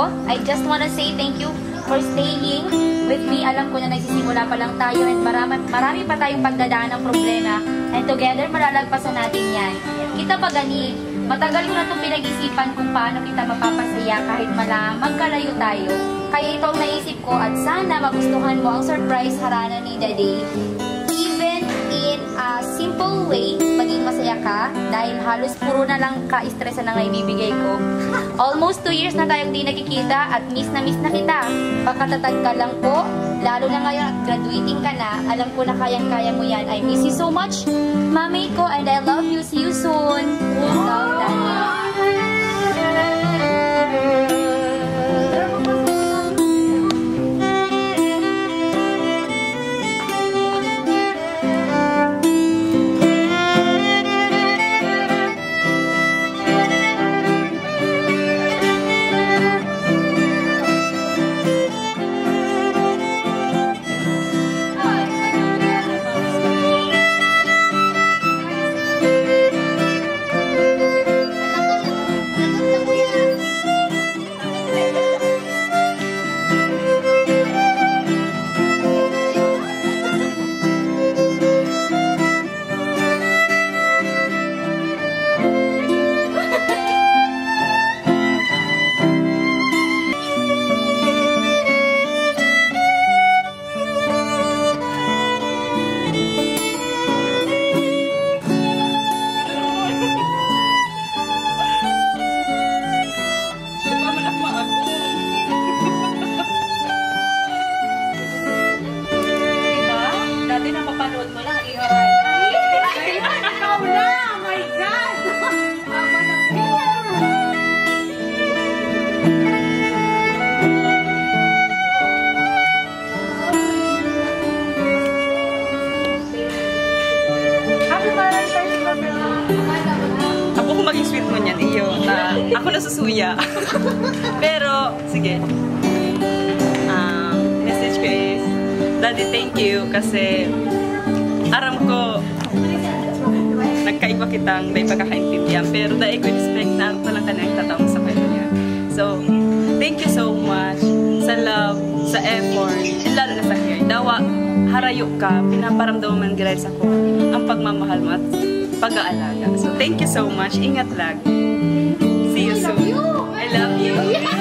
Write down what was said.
ko. I just wanna say thank you for staying with me. Alam ko na nagsisimula pa lang tayo and marami pa tayong pagdadaan ng problema. And together, malalagpasan natin yan. Kita pa gani, matagal ko na itong pinag-isipan kung paano kita mapapasaya kahit magkalayo tayo. Kaya ito ang naisip ko at sana magustuhan mo ang surprise harana ni Daddy. Even in a simple way, maging masaya ka dahil halos puro na lang ka-stress na nga ibibigay ko. Almost 2 years na tayong di nakikita at miss na kita. Pagkatatag ka lang po, lalo na ngayon at graduating ka na, alam ko na kayang-kaya mo yan. I miss you so much, Mami ko, and I love you. See you soon. Love, Daddy. Maging sweet mo niyan, iyo, na ako nasusuya. Pero, sige. Message ko is, Daddy, thank you kasi aram ko nagkaiba kitang may pagkakaintindihan. Pero dahil ko expect na ako lang ka na nagtataong sa kanya. So, thank you so much sa love, sa effort, and lalo na sa care. Dawa, harayo ka, pinaparamdaman man sa ko ang pagmamahal mo at pag-aalaga. So, thank you so much. Ingat lang. See you soon. I love you.